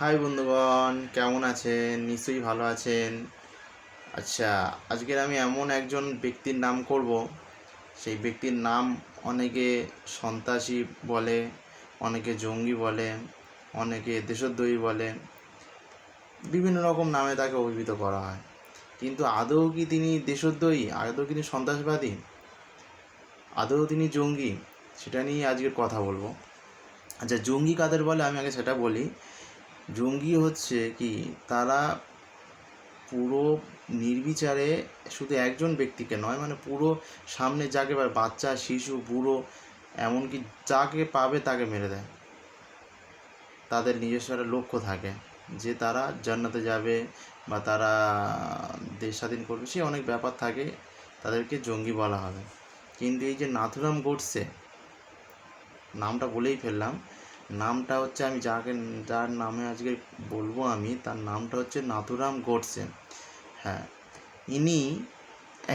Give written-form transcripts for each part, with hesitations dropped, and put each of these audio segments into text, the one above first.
High বন্ধুগণ, কেমন আছেন? নিশ্চয়ই ভালো আছেন। আচ্ছা, আজকের আমি এমন একজন ব্যক্তির নাম করব, সেই ব্যক্তির নাম অনেকে সন্ত্রাসী বলে, অনেকে জঙ্গি বলে, অনেকে দেশদ্রোহী বলে, বিভিন্ন রকম নামে তাকে অভিহিত করা হয়। কিন্তু আদৌ কি তিনি দেশদ্রোহী? আদৌ কি তিনি সন্ত্রাসবাদী? আদৌ তিনি জঙ্গি? সেটা নিয়ে আজকের কথা বলবো। আচ্ছা, জঙ্গি কাদের বলে আমি আগে সেটা বলি। জঙ্গি হচ্ছে কি, তারা পুরো নির্বিচারে শুধু একজন ব্যক্তিকে নয়, মানে পুরো সামনে যাকে বাচ্চা, শিশু, বুড়ো, এমনকি যাকে পাবে তাকে মেরে দেয়। তাদের নিজস্ব একটা লক্ষ্য থাকে যে তারা জান্নাতে যাবে বা তারা দেশ স্বাধীন করবে, সে অনেক ব্যাপার থাকে, তাদেরকে জঙ্গি বলা হবে। কিন্তু এই যে নাথুরাম গোডসে, নামটা বলেই ফেললাম, নামটা হচ্ছে যার নামে আজকে বলবো আমি, তার নামটা হচ্ছে নাথুরাম গোডসে। হ্যাঁ, ইনি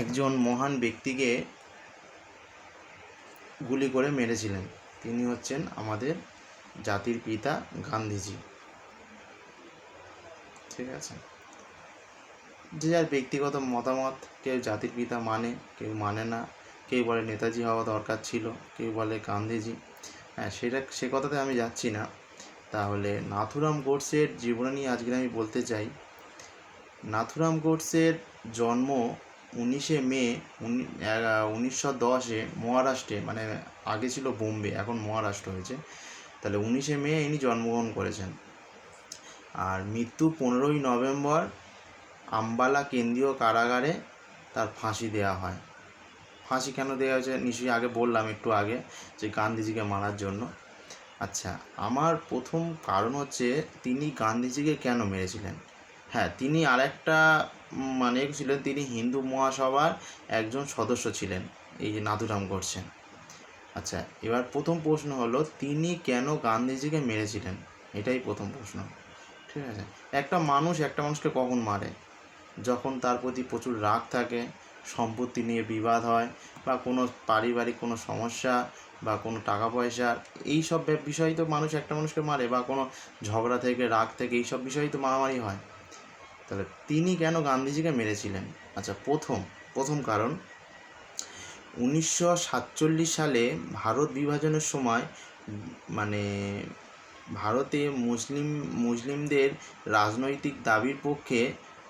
একজন মহান ব্যক্তিকে গুলি করে মেরেছিলেন। তিনি হচ্ছেন আমাদের জাতির পিতা গান্ধীজি। ঠিক আছে, যে যার ব্যক্তিগত মতামত, কেউ জাতির পিতা মানে, কেউ মানে না, কেউ বলে নেতাজি হওয়া দরকার ছিল, কেউ বলে গান্ধীজি। হ্যাঁ, সে কথাতে আমি যাচ্ছি না। তাহলে নাথুরাম গোডসের জীবনী নিয়ে আজকে আমি বলতে চাই। নাথুরাম গোডসের জন্ম 19 মে 1910-এ মহারাষ্ট্রে, মানে আগে ছিল বোম্বে, এখন মহারাষ্ট্র হয়েছে। তাহলে 19 মে ইনি জন্মগ্রহণ করেছেন। আর মৃত্যু 15ই নভেম্বর আম্বালা কেন্দ্রীয় কারাগারে তার ফাঁসি দেওয়া হয়। ফাঁসি কেন দেওয়া হয়েছে নিশ্চয়ই আগে বললাম একটু আগে, যে গান্ধীজিকে মারার জন্য। আচ্ছা, আমার প্রথম কারণ হচ্ছে তিনি গান্ধীজিকে কেন মেরেছিলেন। হ্যাঁ, তিনি আরেকটা মানে ছিলেন, তিনি হিন্দু মহাসভার একজন সদস্য ছিলেন, এই যে নাথুরাম গোডসে। আচ্ছা, এবার প্রথম প্রশ্ন হলো, তিনি কেন গান্ধীজিকে মেরেছিলেন? এটাই প্রথম প্রশ্ন। ঠিক আছে, একটা মানুষকে কখন মারে? যখন তার প্রতি প্রচুর রাগ থাকে, সম্পত্তি নিয়ে বিবাদ হয়, বা কোনো পারিবারিক কোনো সমস্যা, বা কোনো টাকা পয়সার এইসব বিষয় তো একটা মানুষকে মারে, বা কোনো ঝগড়া থেকে, রাগ থেকে, এইসব বিষয়ই তো মারামারি হয়। তাহলে তিনি কেন গান্ধীজিকে মেরেছিলেন? আচ্ছা, প্রথম কারণ, 1947 সালে ভারত বিভাজনের সময়, মানে ভারতে মুসলিমদের রাজনৈতিক দাবির পক্ষে,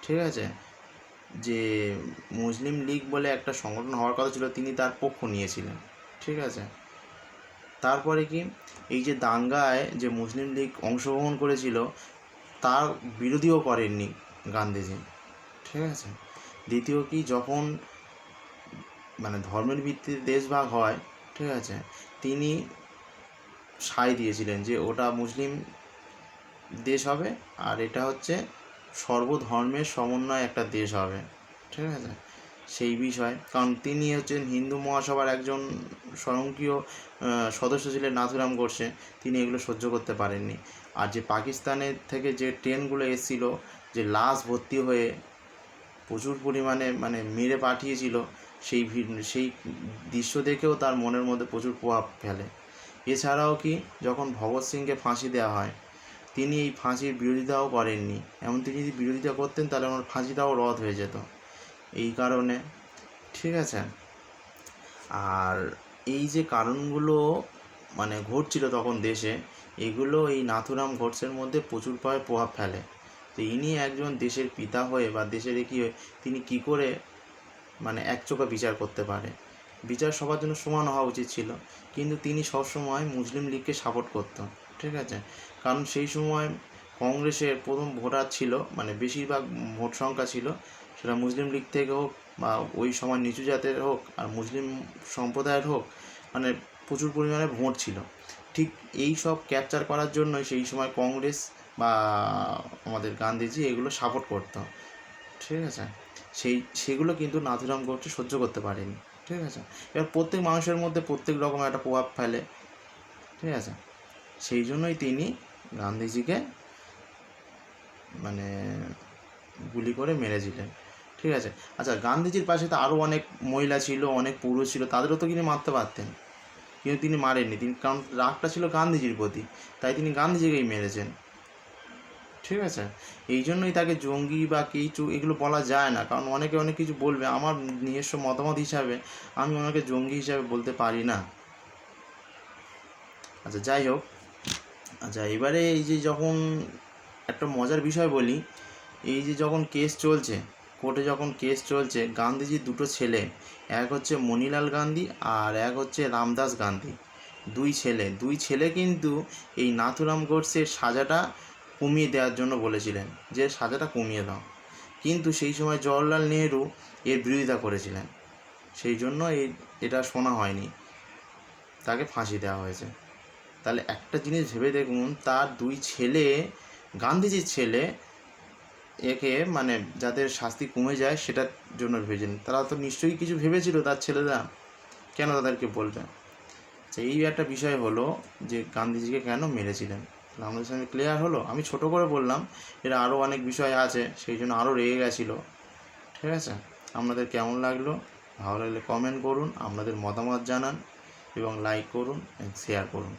ঠিক আছে, যে মুসলিম লীগ বলে একটা সংগঠন হওয়ার কথা ছিল, তিনি তার পক্ষ নিয়েছিলেন। ঠিক আছে, তারপরে কি, এই যে দাঙ্গায় যে মুসলিম লীগ অংশগ্রহণ করেছিল, তার বিরোধীও করেননি গান্ধীজি। ঠিক আছে, দ্বিতীয় কি, যখন মানে ধর্মের ভিত্তিতে দেশভাগ হয়, ঠিক আছে, তিনি সায় দিয়েছিলেন যে ওটা মুসলিম দেশ হবে, আর এটা হচ্ছে সর্বধর্মের সমন্বয় একটা দেশ হবে। ঠিক আছে, সেই বিষয়, কারণ তিনি হচ্ছেন হিন্দু মহাসভার একজন স্বয়ংক্রিয় সদস্য ছিলেন নাথুরাম গোডসে, তিনি এগুলো সহ্য করতে পারেননি। আর যে পাকিস্তানের থেকে যে ট্রেনগুলো এসেছিল, যে লাশ ভর্তি হয়ে প্রচুর পরিমাণে মানে মেরে পাঠিয়েছিল, সেই দৃশ্য দেখেও তার মনের মধ্যে প্রচুর প্রভাব ফেলে। এছাড়াও কি, যখন ভগৎ সিংকে ফাঁসি দেওয়া হয়, তিনি এই ফাঁসির বিরোধিতাও করেননি, এমন তিনি যদি বিরোধিতা করতেন তাহলে ওনার ফাঁসিটাও রদ হয়ে যেত, এই কারণে। ঠিক আছে, আর এই যে কারণগুলো মানে ঘটছিল তখন দেশে, এগুলো এই নাথুরাম গোডসের মধ্যে প্রচুর প্রভাব ফেলে। তো ইনি একজন দেশের পিতা হয়ে বা দেশের কি হয়ে, তিনি কি করে মানে একচোখে বিচার করতে পারে? বিচার সবার জন্য সমান হওয়া উচিত ছিল, কিন্তু তিনি সবসময় মুসলিম লীগকে সাপোর্ট করতেন। ঠিক আছে, কারণ সেই সময় কংগ্রেসের প্রথম ভোটার ছিল, মানে বেশিরভাগ ভোট সংখ্যা ছিল, সেটা মুসলিম লীগ থেকে হোক বা ওই সময় নিচু জাতের হোক আর মুসলিম সম্প্রদায়ের হোক, মানে প্রচুর পরিমাণে ভোট ছিল। ঠিক এই সব ক্যাপচার করার জন্যই সেই সময় কংগ্রেস বা আমাদের গান্ধীজি এগুলো সাপোর্ট করতো। ঠিক আছে, সেগুলো কিন্তু নাথুরাম গোডসে সহ্য করতে পারেনি। ঠিক আছে, এবার প্রত্যেক মানুষের মধ্যে প্রত্যেক রকম একটা প্রভাব ফেলে। ঠিক আছে, সেই জন্যই তিনি গান্ধীজিকে মানে গুলি করে মেরেছিলেন। ঠিক আছে, আচ্ছা, গান্ধীজির পাশে তো আরও অনেক মহিলা ছিল, অনেক পুরুষ ছিল, তাদেরও তো তিনি মারতে পারতেন, কিন্তু তিনি মারেননি। কারণ রাগটা ছিল গান্ধীজির প্রতি, তাই তিনি গান্ধীজিকেই মেরেছেন। ঠিক আছে? এই জন্যই তাকে জঙ্গি বা কিছু এগুলো বলা যায় না, কারণ অনেকে অনেক কিছু বলবে। আমার নিজস্ব মতামত হিসাবে আমি ওনাকে জঙ্গি হিসাবে বলতে পারি না। আচ্ছা, যাই হোক। আচ্ছা, এবারে এই যে যখন একটা মজার বিষয় বলি, এই যে যখন কেস চলছে, কোর্টে যখন কেস চলছে, গান্ধীজির দুটো ছেলে, এক হচ্ছে মণিলাল গান্ধী আর এক হচ্ছে রামদাস গান্ধী, দুই ছেলে কিন্তু এই নাথুরাম গোডসের সাজাটা কমিয়ে দেওয়ার জন্য বলেছিলেন, যে সাজাটা কমিয়ে দাও। কিন্তু সেই সময় জওহরলাল নেহরু এর বিরোধিতা করেছিলেন, সেই জন্য এটা শোনা হয়নি, তাকে ফাঁসি দেওয়া হয়েছে। তাহলে একটা জিনিস ভেবে দেখুন, তার দুই ছেলে, গান্ধীজির ছেলে, একে মানে যাদের শাস্তি কমে যায় সেটার জন্য ভেবেছিলেন। তারা তো নিশ্চয়ই কিছু ভেবেছিল তার ছেলেরা, কেন তাদেরকে বলবে? আচ্ছা, এই একটা বিষয় হলো যে গান্ধীজিকে কেন মেরেছিলেন, আমাদের সঙ্গে ক্লিয়ার হলো। আমি ছোট করে বললাম, এরা আরও অনেক বিষয় আছে, সেই জন্য আরও রেগে গেছিলো। ঠিক আছে? আপনাদের কেমন লাগলো? ভালো লাগলে কমেন্ট করুন, আপনাদের মতামত জানান এবং লাইক করুন, শেয়ার করুন।